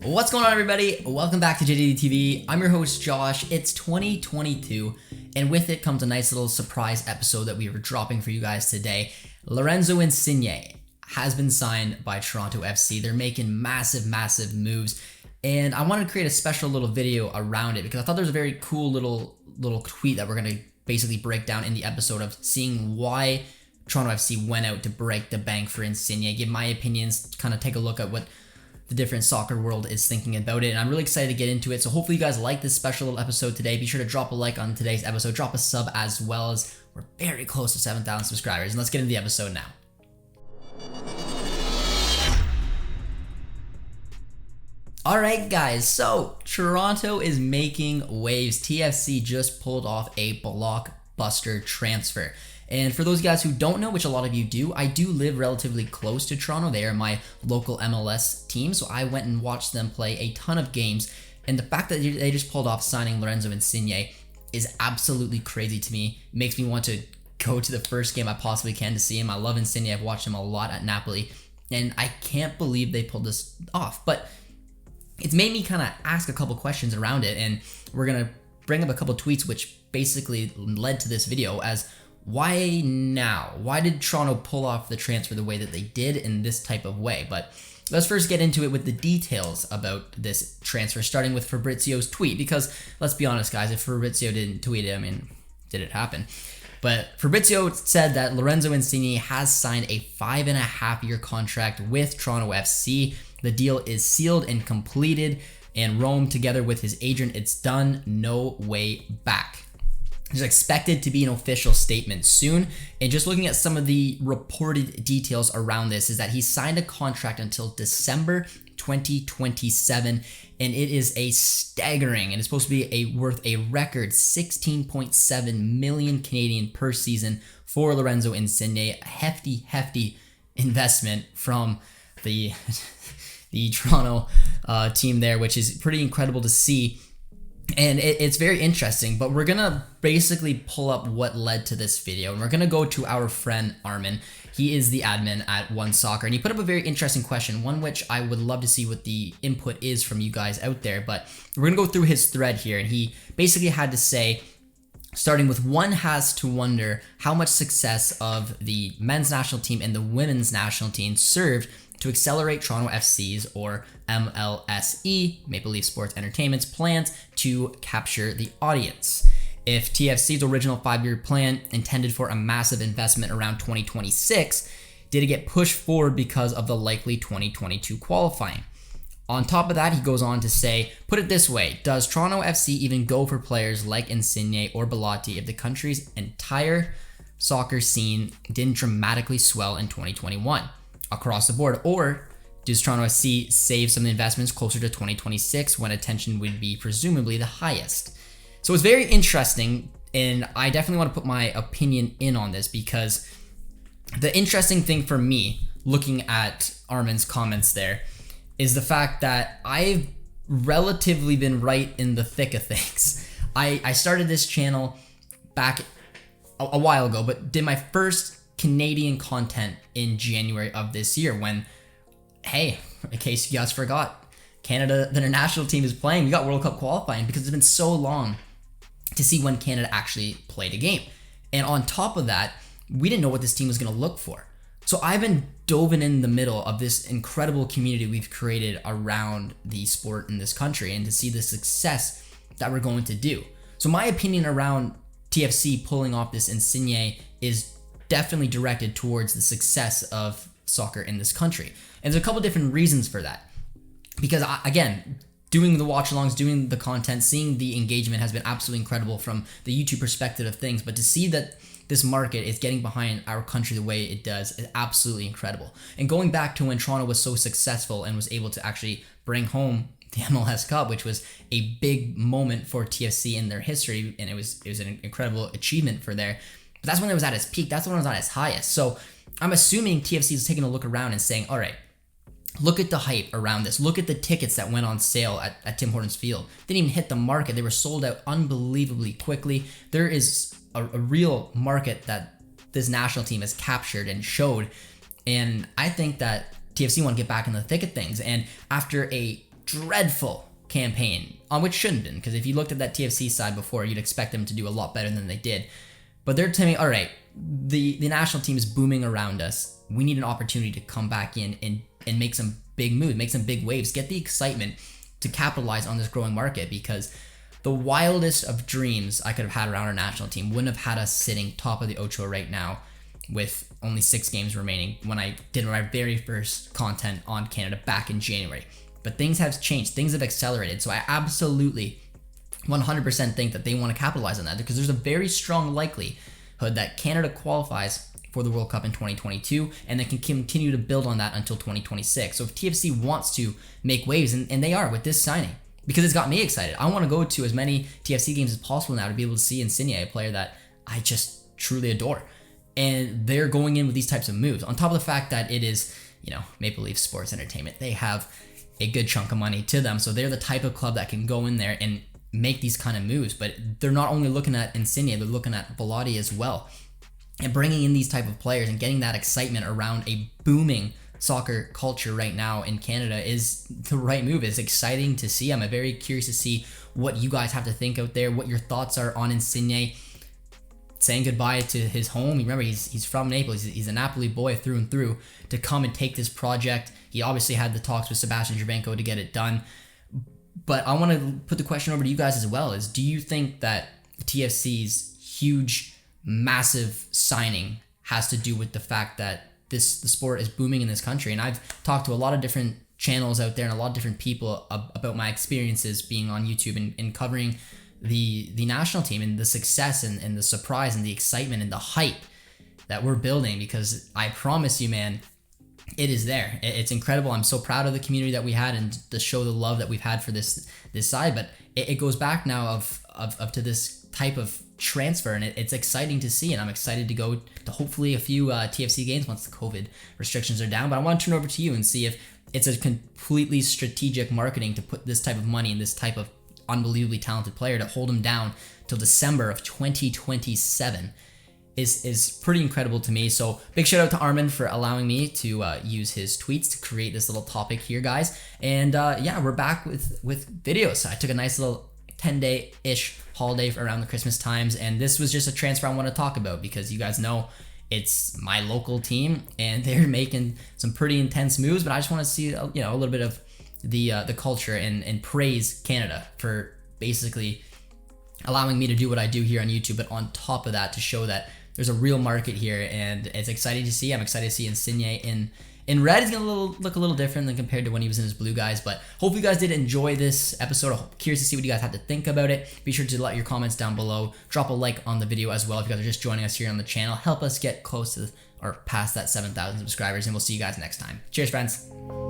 What's going on, everybody? Welcome back to JJD TV. I'm your host, Josh. It's 2022, and with it comes a nice little surprise episode that we were dropping for you guys today. Lorenzo Insigne has been signed by Toronto FC. They're making massive moves, and I wanted to create a special little video around it because I thought there was a very cool little tweet that we're going to basically break down in the episode of seeing why Toronto FC went out to break the bank for Insigne, give my opinions, kind of take a look at what the different soccer world is thinking about it, and I'm really excited to get into it. So hopefully you guys like this special little episode today. Be sure to drop a like on today's episode, drop a sub as well, as we're very close to 7,000 subscribers. And let's get into the episode now. Alright guys, so Toronto is making waves. TFC just pulled off a blockbuster transfer. And for those guys who don't know, which a lot of you do, I do live relatively close to Toronto. They are my local MLS team, so I went and watched them play a ton of games. And the fact that they just pulled off signing Lorenzo Insigne is absolutely crazy to me. It makes me want to go to the first game I possibly can to see him. I love Insigne. I've watched him a lot at Napoli, and I can't believe they pulled this off. But it's made me kind of ask a couple questions around it, and we're going to bring up a couple tweets which basically led to this video as why now? Why did Toronto pull off the transfer the way that they did in this type of way? But let's first get into it with the details about this transfer, starting with Fabrizio's tweet, because let's be honest, guys, if Fabrizio didn't tweet it, I mean, did it happen? But Fabrizio said that Lorenzo Insigne has signed a 5.5-year contract with Toronto FC. The deal is sealed and completed, and Rome, together with his agent, it's done, no way back. There's expected to be an official statement soon, and just looking at some of the reported details around this is that he signed a contract until December 2027, and it is a staggering, and it's supposed to be worth a record 16.7 million Canadian per season for Lorenzo Insigne. A hefty investment from the Toronto team there, which is pretty incredible to see. And it's very interesting, but we're going to basically pull up what led to this video, and we're going to go to our friend Armin. He is the admin at One Soccer, and he put up a very interesting question, one which I would love to see what the input is from you guys out there. But we're going to go through his thread here, and he basically had to say, starting with, one has to wonder how much success of the men's national team and the women's national team served to accelerate Toronto FC's, or MLSE, Maple Leaf Sports Entertainment's, plans to capture the audience. If TFC's original 5-year plan intended for a massive investment around 2026, did it get pushed forward because of the likely 2022 qualifying? On top of that, he goes on to say, put it this way, does Toronto FC even go for players like Insigne or Bellotti if the country's entire soccer scene didn't dramatically swell in 2021? Across the board? Or does Toronto FC save some investments closer to 2026 when attention would be presumably the highest? So it's very interesting, and I definitely want to put my opinion in on this, because the interesting thing for me looking at Armin's comments there is the fact that I've relatively been right in the thick of things. I started this channel back a while ago, but did my first Canadian content in January of this year when, hey, in case you guys forgot, Canada, the national team is playing. We got World Cup qualifying because it's been so long to see when Canada actually played a game. And on top of that, we didn't know what this team was going to look for. So I've been dove in the middle of this incredible community we've created around the sport in this country, and to see the success that we're going to do. So my opinion around TFC pulling off this Insigne is definitely directed towards the success of soccer in this country. And there's a couple different reasons for that. Because again, doing the watch-alongs, doing the content, seeing the engagement has been absolutely incredible from the YouTube perspective of things. But to see that this market is getting behind our country the way it does is absolutely incredible. And going back to when Toronto was so successful and was able to actually bring home the MLS Cup, which was a big moment for TFC in their history, and it was an incredible achievement for there. But that's when it was at its peak. That's when it was at its highest. So I'm assuming TFC is taking a look around and saying, all right, look at the hype around this. Look at the tickets that went on sale at Tim Hortons Field. Didn't even hit the market. They were sold out unbelievably quickly. There is a real market that this national team has captured and showed. And I think that TFC want to get back in the thick of things. And after a dreadful campaign, on which shouldn't have been, because if you looked at that TFC side before, you'd expect them to do a lot better than they did. But they're telling me, all right, the national team is booming around us. We need an opportunity to come back in and make some big moves, make some big waves, get the excitement to capitalize on this growing market, because the wildest of dreams I could have had around our national team wouldn't have had us sitting top of the Ocho right now with only 6 games remaining when I did my very first content on Canada back in January. But things have changed, things have accelerated, so I absolutely 100% think that they want to capitalize on that, because there's a very strong likelihood that Canada qualifies for the World Cup in 2022 and they can continue to build on that until 2026. So if TFC wants to make waves, and they are with this signing, because it's got me excited. I want to go to as many TFC games as possible now to be able to see Insigne, a player that I just truly adore. And they're going in with these types of moves. On top of the fact that it is, Maple Leaf Sports Entertainment. They have a good chunk of money to them. So they're the type of club that can go in there and make these kind of moves. But they're not only looking at Insigne, they're looking at Bellotti as well. And bringing in these type of players and getting that excitement around a booming soccer culture right now in Canada is the right move. It's exciting to see. I'm very curious to see what you guys have to think out there, what your thoughts are on Insigne saying goodbye to his home. Remember, he's from Naples. He's a Napoli boy through and through, to come and take this project. He obviously had the talks with Sebastian Jervenko to get it done. But I want to put the question over to you guys as well, is do you think that TFC's huge, massive signing has to do with the fact that the sport is booming in this country? And I've talked to a lot of different channels out there and a lot of different people about my experiences being on YouTube and covering the national team and the success and the surprise and the excitement and the hype that we're building, because I promise you, man, it is there. It's incredible. I'm so proud of the community that we had and to show the love that we've had for this side. But it goes back now of to this type of transfer, and it's exciting to see, and I'm excited to go to hopefully a few TFC games once the COVID restrictions are down. But I want to turn over to you and see if it's a completely strategic marketing to put this type of money in this type of unbelievably talented player to hold him down till December of 2027 is pretty incredible to me. So big shout out to Armin for allowing me to use his tweets to create this little topic here, guys. And yeah, we're back with videos. I took a nice little 10-day-ish holiday around the Christmas times, and this was just a transfer I want to talk about because you guys know it's my local team and they're making some pretty intense moves, but I just want to see a little bit of the culture and praise Canada for basically allowing me to do what I do here on YouTube, but on top of that to show that there's a real market here, and it's exciting to see. I'm excited to see Insigne in red. He's gonna look a little different than compared to when he was in his blue, guys. But hope you guys did enjoy this episode. I'm curious to see what you guys have to think about it. Be sure to let your comments down below. Drop a like on the video as well if you guys are just joining us here on the channel. Help us get close to or past that 7,000 subscribers, and we'll see you guys next time. Cheers, friends.